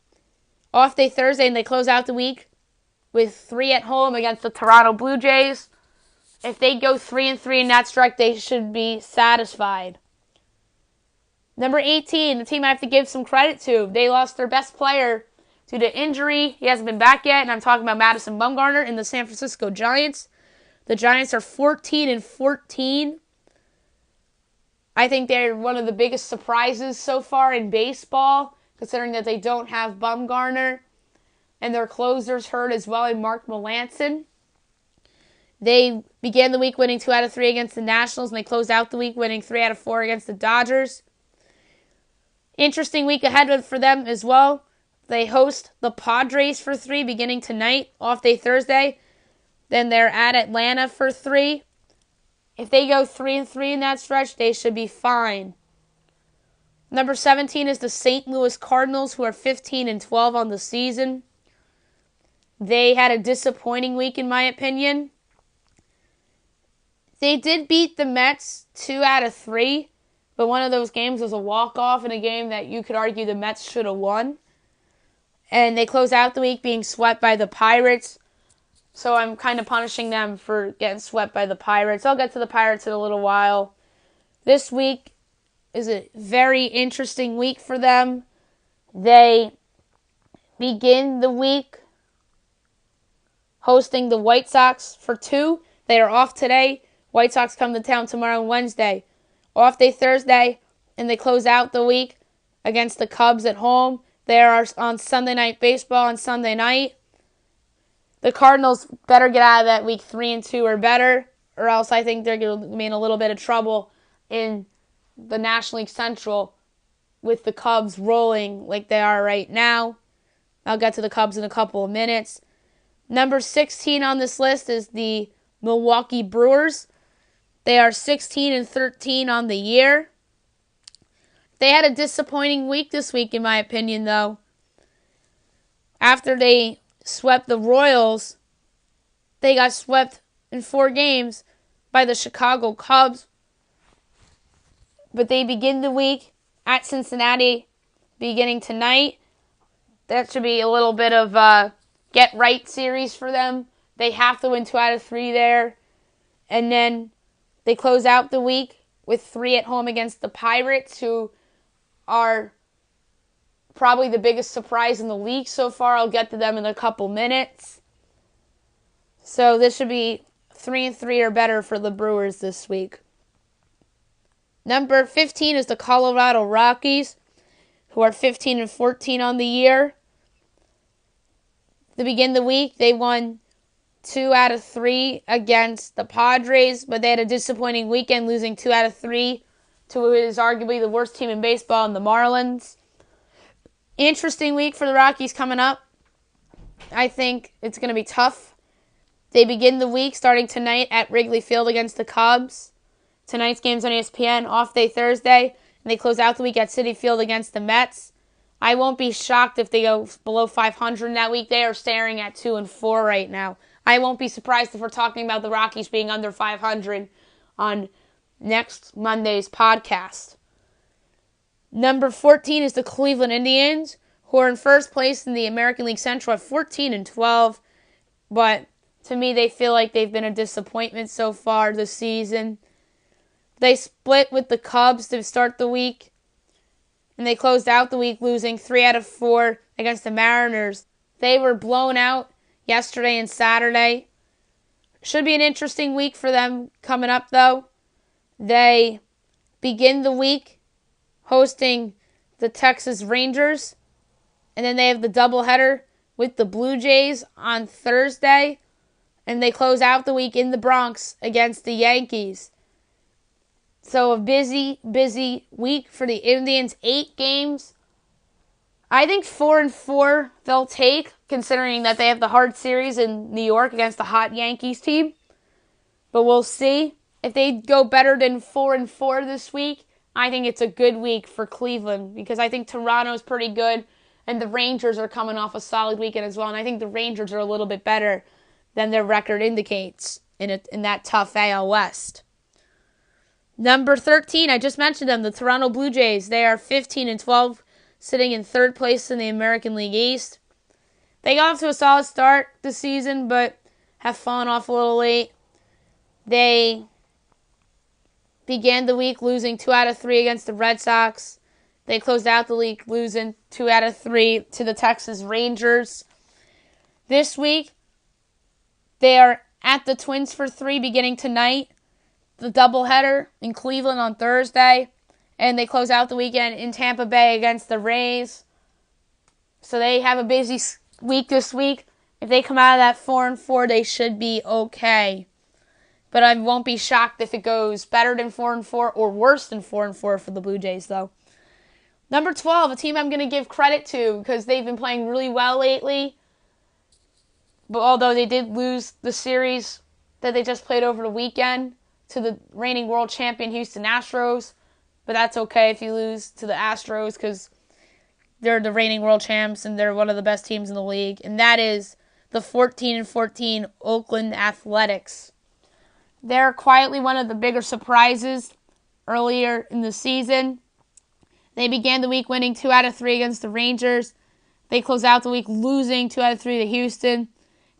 Off day Thursday, and they close out the week with 3 at home against the Toronto Blue Jays. If they go 3-3 in that stretch, they should be satisfied. Number 18, the team I have to give some credit to. They lost their best player due to injury. He hasn't been back yet, and I'm talking about Madison Bumgarner in the San Francisco Giants. The Giants are 14-14. I think they're one of the biggest surprises so far in baseball, considering that they don't have Bumgarner, and their closer's hurt as well in Mark Melancon. They began the week winning 2 out of 3 against the Nationals, and they closed out the week winning 3 out of 4 against the Dodgers. Interesting week ahead for them as well. They host the Padres for 3 beginning tonight, off day Thursday. Then they're at Atlanta for 3. If they go 3-3 in that stretch, they should be fine. Number 17 is the St. Louis Cardinals, who are 15-12 on the season. They had a disappointing week, in my opinion. They did beat the Mets 2 out of 3, but one of those games was a walk-off in a game that you could argue the Mets should have won. And they close out the week being swept by the Pirates. So I'm kind of punishing them for getting swept by the Pirates. I'll get to the Pirates in a little while. This week is a very interesting week for them. They begin the week hosting the White Sox for 2. They are off today. White Sox come to town tomorrow and Wednesday. Off day Thursday, and they close out the week against the Cubs at home. They are on Sunday Night Baseball on Sunday night. The Cardinals better get out of that week 3-2 or better, or else I think they're going to be in a little bit of trouble in the National League Central with the Cubs rolling like they are right now. I'll get to the Cubs in a couple of minutes. Number 16 on this list is the Milwaukee Brewers. They are 16-13 on the year. They had a disappointing week this week, in my opinion, though. After they swept the Royals, they got swept in 4 games by the Chicago Cubs. But they begin the week at Cincinnati beginning tonight. That should be a little bit of a get-right series for them. They have to win 2 out of 3 there. And then they close out the week with 3 at home against the Pirates, who are probably the biggest surprise in the league so far. I'll get to them in a couple minutes. So this should be 3-3 or better for the Brewers this week. Number 15 is the Colorado Rockies, who are 15-14 on the year. To begin the week, they won 2 out of 3 against the Padres, but they had a disappointing weekend, losing 2 out of 3 to who is arguably the worst team in baseball, in the Marlins. Interesting week for the Rockies coming up. I think it's going to be tough. They begin the week starting tonight at Wrigley Field against the Cubs. Tonight's game's on ESPN, off day Thursday, and they close out the week at Citi Field against the Mets. I won't be shocked if they go below 500 in that week. They are staring at 2-4 right now. I won't be surprised if we're talking about the Rockies being under 500 on next Monday's podcast. Number 14 is the Cleveland Indians, who are in first place in the American League Central at 14-12. But to me, they feel like they've been a disappointment so far this season. They split with the Cubs to start the week, and they closed out the week losing 3 out of 4 against the Mariners. They were blown out yesterday and Saturday. Should be an interesting week for them coming up, though. They begin the week hosting the Texas Rangers, and then they have the doubleheader with the Blue Jays on Thursday, and they close out the week in the Bronx against the Yankees. So a busy week for the Indians. 8 games. I think 4-4 they'll take, considering that they have the hard series in New York against the hot Yankees team. But we'll see. If they go better than 4-4 this week, I think it's a good week for Cleveland, because I think Toronto's pretty good, and the Rangers are coming off a solid weekend as well, and I think the Rangers are a little bit better than their record indicates in that tough AL West. Number 13, I just mentioned them, the Toronto Blue Jays. They are 15-12 sitting in third place in the American League East. They got off to a solid start this season, but have fallen off a little late. They began the week losing 2 out of 3 against the Red Sox. They closed out the league losing 2 out of 3 to the Texas Rangers. This week, they are at the Twins for 3 beginning tonight. The doubleheader in Cleveland on Thursday. And they close out the weekend in Tampa Bay against the Rays. So they have a busy week this week. If they come out of that 4-4, they should be okay. But I won't be shocked if it goes better than 4-4 or worse than 4-4 for the Blue Jays, though. Number 12, a team I'm going to give credit to because they've been playing really well lately. But although they did lose the series that they just played over the weekend to the reigning world champion Houston Astros. But that's okay if you lose to the Astros because they're the reigning world champs and they're one of the best teams in the league. And that is the 14-14 Oakland Athletics. They're quietly one of the bigger surprises earlier in the season. They began the week winning 2 out of 3 against the Rangers. They closed out the week losing 2 out of 3 to Houston.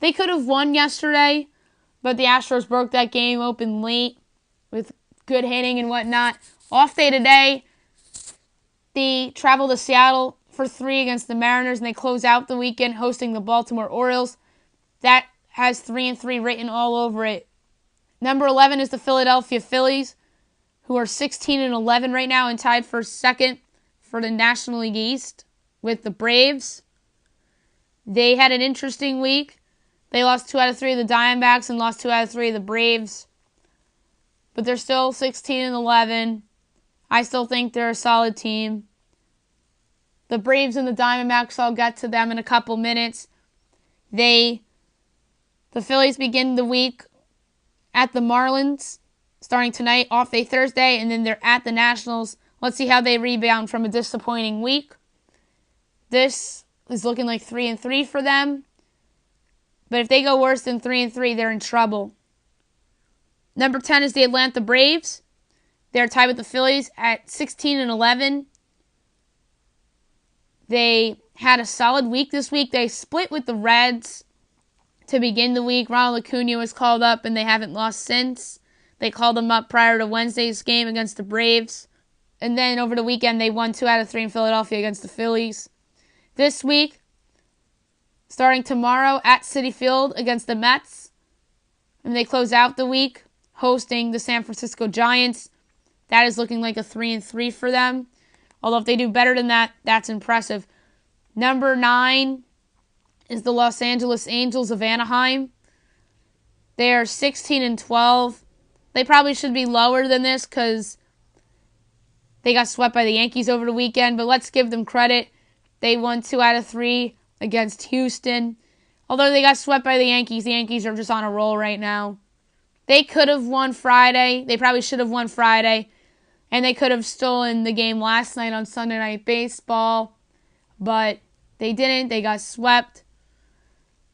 They could have won yesterday, but the Astros broke that game open late with good hitting and whatnot. Off day today, they travel to Seattle for 3 against the Mariners, and they close out the weekend hosting the Baltimore Orioles. That has 3-3 written all over it. Number 11 is the Philadelphia Phillies, who are 16-11 right now and tied for second for the National League East with the Braves. They had an interesting week. They lost 2 out of 3 of the Diamondbacks and lost 2 out of 3 of the Braves. But they're still 16-11. I still think they're a solid team. The Braves and the Diamondbacks, I'll get to them in a couple minutes. The Phillies begin the week at the Marlins, starting tonight, off day Thursday, and then they're at the Nationals. Let's see how they rebound from a disappointing week. This is looking like 3-3 for them. But if they go worse than 3-3, they're in trouble. Number 10 is the Atlanta Braves. They're tied with the Phillies at 16-11. They had a solid week this week. They split with the Reds to begin the week. Ronald Acuna was called up, and they haven't lost since. They called him up prior to Wednesday's game against the Braves. And then over the weekend, they won 2 out of 3 in Philadelphia against the Phillies. This week, starting tomorrow at Citi Field against the Mets. And they close out the week hosting the San Francisco Giants. That is looking like a 3-3 for them. Although if they do better than that, that's impressive. Number 9 is the Los Angeles Angels of Anaheim. They are 16-12. They probably should be lower than this because they got swept by the Yankees over the weekend. But let's give them credit. They won 2 out of 3 against Houston. Although they got swept by the Yankees are just on a roll right now. They could have won Friday. They probably should have won Friday. And they could have stolen the game last night on Sunday Night Baseball. But they didn't. They got swept.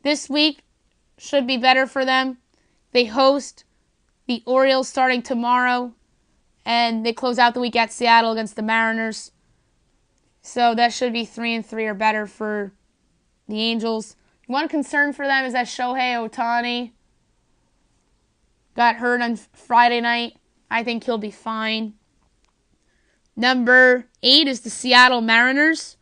This week should be better for them. They host the Orioles starting tomorrow. And they close out the week at Seattle against the Mariners. So that should be 3-3 or better for the Angels. One concern for them is that Shohei Ohtani got hurt on Friday night. I think he'll be fine. Number 8 is the Seattle Mariners,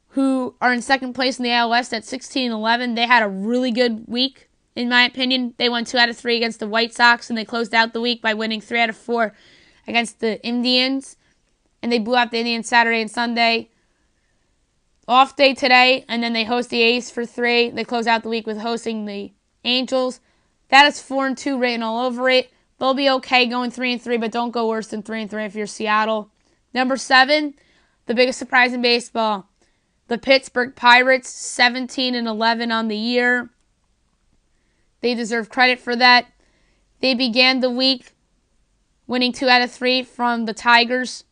who are in second place in the AL West at 16-11. They had a really good week, in my opinion. They won 2 out of 3 against the White Sox, and they closed out the week by winning 3 out of 4 against the Indians. And they blew out the Indians Saturday and Sunday. Off day today, and then they host the A's for 3. They close out the week with hosting the Angels. That is 4-2 written all over it. They'll be okay going 3-3, but don't go worse than 3-3 if you're Seattle. Number 7, the biggest surprise in baseball. The Pittsburgh Pirates, 17-11 on the year. They deserve credit for that. They began the week winning 2 out of 3 from the Tigers.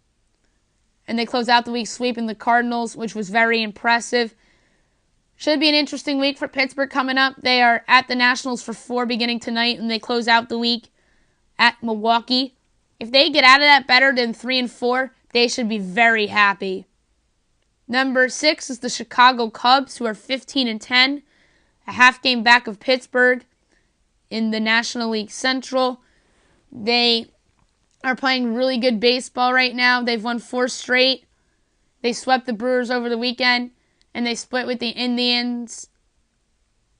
And they close out the week sweeping the Cardinals, which was very impressive. Should be an interesting week for Pittsburgh coming up. They are at the Nationals for 4 beginning tonight, and they close out the week at Milwaukee. If they get out of that better than 3-4, they should be very happy. Number 6 is the Chicago Cubs, who are 15-10, a half game back of Pittsburgh in the National League Central. They are playing really good baseball right now. They've won 4 straight. They swept the Brewers over the weekend, and they split with the Indians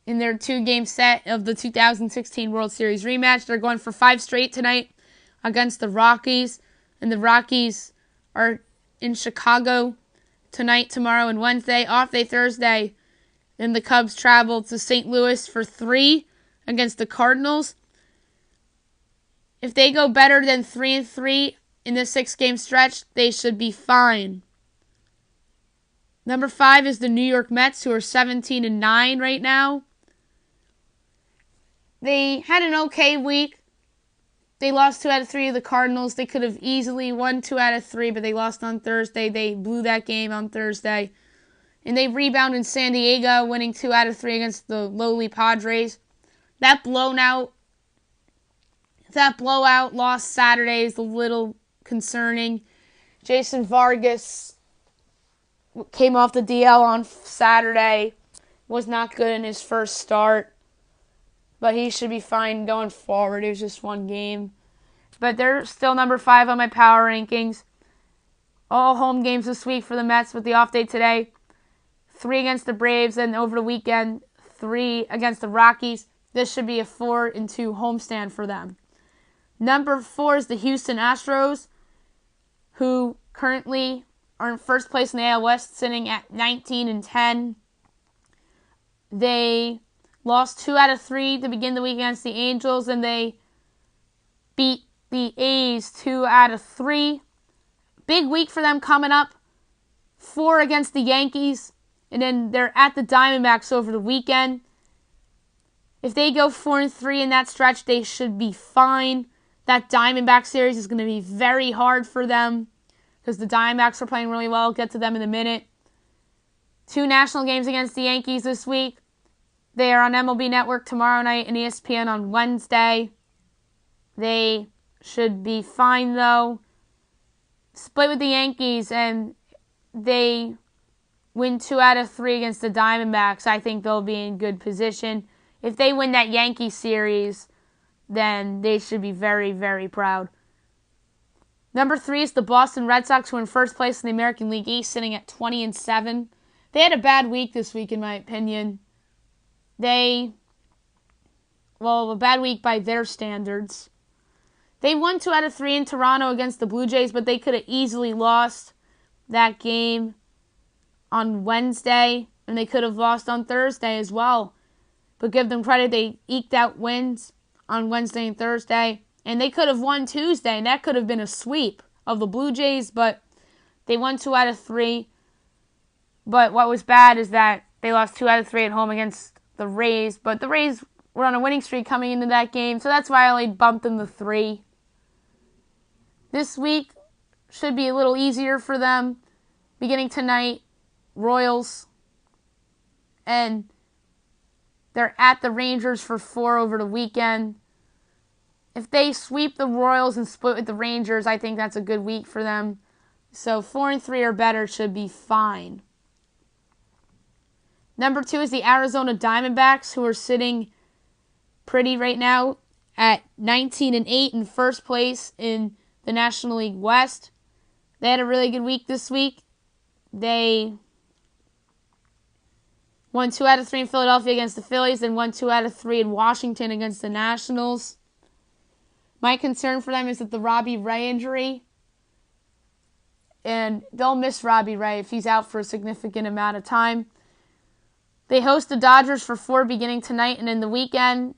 in their 2-game set of the 2016 World Series rematch. They're going for 5 straight tonight against the Rockies, and the Rockies are in Chicago tonight, tomorrow, and Wednesday. Off day Thursday, then the Cubs travel to St. Louis for 3 against the Cardinals. If they go better than 3-3 in this 6-game stretch, they should be fine. Number 5 is the New York Mets, who are 17-9 right now. They had an okay week. They lost 2 out of 3 to the Cardinals. They could have easily won 2 out of 3, but they lost on Thursday. They blew that game on Thursday. And they rebounded in San Diego, winning 2 out of 3 against the lowly Padres. That blowout loss Saturday is a little concerning. Jason Vargas came off the DL on Saturday. Was not good in his first start. But he should be fine going forward. It was just 1 game. But they're still number 5 on my power rankings. All home games this week for the Mets with the off day today. 3 against the Braves, and over the weekend, 3 against the Rockies. This should be a 4-2 homestand for them. Number 4 is the Houston Astros, who currently are in first place in the AL West, sitting at 19-10. They lost 2 out of 3 to begin the week against the Angels, and they beat the A's 2 out of 3. Big week for them coming up. 4 against the Yankees, and then they're at the Diamondbacks over the weekend. If they go 4-3 in that stretch, they should be fine. That Diamondback series is going to be very hard for them because the Diamondbacks are playing really well. I'll get to them in a minute. 2 national games against the Yankees this week. They are on MLB Network tomorrow night and ESPN on Wednesday. They should be fine, though. Split with the Yankees, and they win 2 out of 3 against the Diamondbacks. I think they'll be in good position. If they win that Yankee series, then they should be very, very proud. Number 3 is the Boston Red Sox, who are in first place in the American League East, sitting at 20-7. They had a bad week this week, in my opinion. A bad week by their standards. They won 2 out of 3 in Toronto against the Blue Jays, but they could have easily lost that game on Wednesday, and they could have lost on Thursday as well. But give them credit, they eked out wins on Wednesday and Thursday, and they could have won Tuesday, and that could have been a sweep of the Blue Jays, but they won 2 out of 3. But what was bad is that they lost 2 out of 3 at home against the Rays, but the Rays were on a winning streak coming into that game, so that's why I only bumped them to 3. This week should be a little easier for them. Beginning tonight, Royals, and they're at the Rangers for 4 over the weekend. If they sweep the Royals and split with the Rangers, I think that's a good week for them. So 4-3 or better should be fine. Number 2 is the Arizona Diamondbacks, who are sitting pretty right now at 19-8 in first place in the National League West. They had a really good week this week. They won 2 out of 3 in Philadelphia against the Phillies, and won 2 out of 3 in Washington against the Nationals. My concern for them is that the Robbie Ray injury, and they'll miss Robbie Ray if he's out for a significant amount of time. They host the Dodgers for 4 beginning tonight, and in the weekend,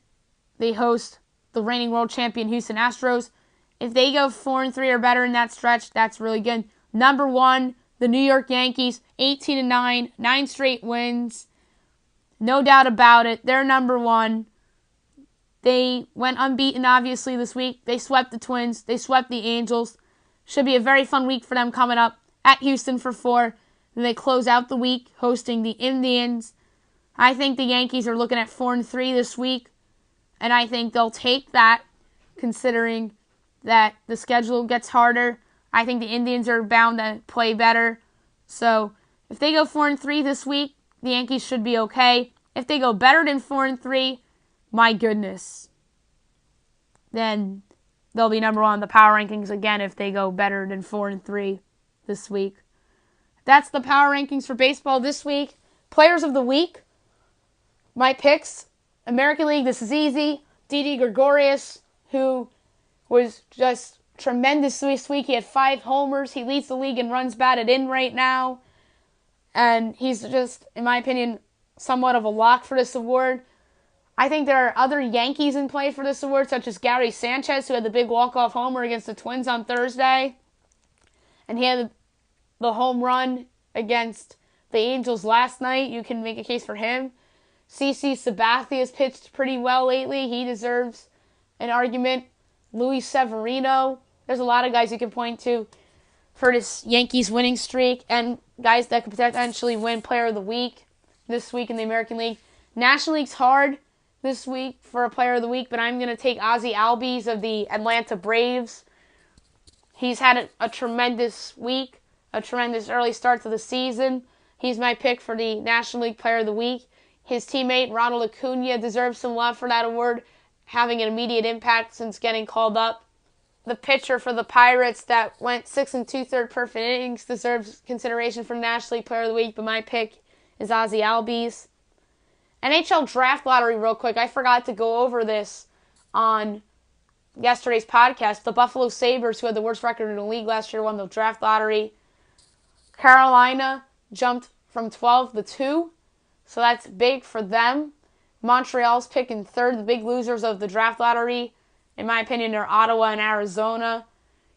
they host the reigning world champion Houston Astros. If they go 4-3 or better in that stretch, that's really good. Number 1, the New York Yankees, 18-9, 9 straight wins. No doubt about it. They're number 1. They went unbeaten, obviously, this week. They swept the Twins. They swept the Angels. Should be a very fun week for them coming up at Houston for 4. Then they close out the week hosting the Indians. I think the Yankees are looking at 4-3 this week, and I think they'll take that, considering that the schedule gets harder. I think the Indians are bound to play better. So If they go 4-3 this week, the Yankees should be okay. If they go better than 4-3, my goodness, then they'll be number one in the power rankings again if they go better than 4-3 this week. That's the power rankings for baseball this week. Players of the week, my picks. American League, this is easy. Didi Gregorius, who was just tremendous this week. He had 5 homers. He leads the league in runs batted in right now. And he's just, in my opinion, somewhat of a lock for this award. I think there are other Yankees in play for this award, such as Gary Sanchez, who had the big walk-off homer against the Twins on Thursday. And he had the home run against the Angels last night. You can make a case for him. CC Sabathia has pitched pretty well lately. He deserves an argument. Luis Severino. There's a lot of guys you can point to for this Yankees winning streak and guys that could potentially win Player of the Week this week in the American League. National League's hard this week for a Player of the Week, but I'm going to take Ozzie Albies of the Atlanta Braves. He's had a tremendous week, a tremendous early start to the season. He's my pick for the National League Player of the Week. His teammate, Ronald Acuna, deserves some love for that award, having an immediate impact since getting called up. The pitcher for the Pirates that went 6 2/3 perfect innings deserves consideration for National League Player of the Week, but my pick is Ozzie Albies. NHL Draft Lottery real quick. I forgot to go over this on yesterday's podcast. The Buffalo Sabres, who had the worst record in the league last year, won the Draft Lottery. Carolina jumped from 12 to 2, so that's big for them. Montreal's picking third. The big losers of the Draft Lottery, in my opinion, are Ottawa and Arizona,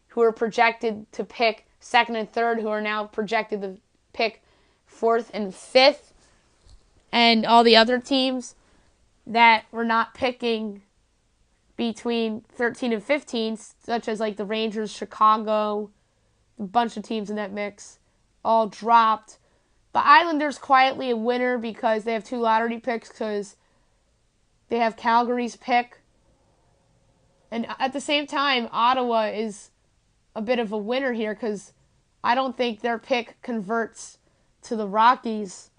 who are projected to pick second and third, who are now projected to pick fourth and fifth. And all the other teams that were not picking between 13 and 15, such as like the Rangers, Chicago, a bunch of teams in that mix, all dropped. The Islanders quietly a winner because they have 2 lottery picks because they have Calgary's pick. And at the same time, Ottawa is a bit of a winner here because I don't think their pick converts to the Rockies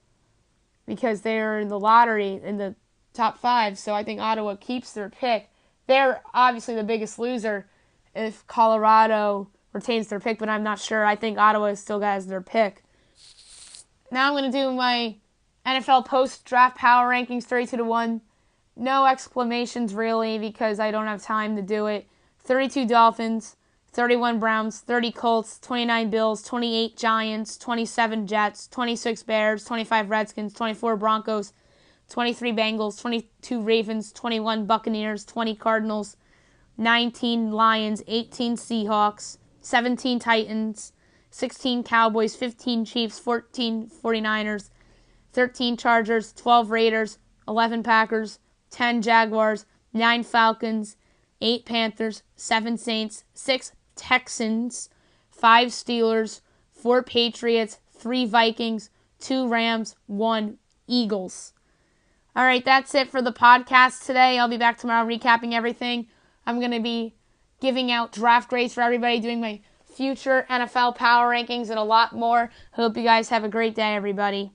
because they're in the lottery in the top 5. So I think Ottawa keeps their pick. They're obviously the biggest loser if Colorado retains their pick, but I'm not sure. I think Ottawa still has their pick. Now I'm going to do my NFL post-draft power rankings 32-1. No exclamations really because I don't have time to do it. 32 Dolphins, 31 Browns, 30 Colts, 29 Bills, 28 Giants, 27 Jets, 26 Bears, 25 Redskins, 24 Broncos, 23 Bengals, 22 Ravens, 21 Buccaneers, 20 Cardinals, 19 Lions, 18 Seahawks, 17 Titans, 16 Cowboys, 15 Chiefs, 14 49ers, 13 Chargers, 12 Raiders, 11 Packers, 10 Jaguars, 9 Falcons, 8 Panthers, 7 Saints, 6 Texans, 5 Steelers, 4 Patriots, 3 Vikings, 2 Rams, 1 Eagles. All right, that's it for the podcast today. I'll be back tomorrow recapping everything. I'm going to be giving out draft grades for everybody, doing my future NFL power rankings, and a lot more. Hope you guys have a great day, everybody.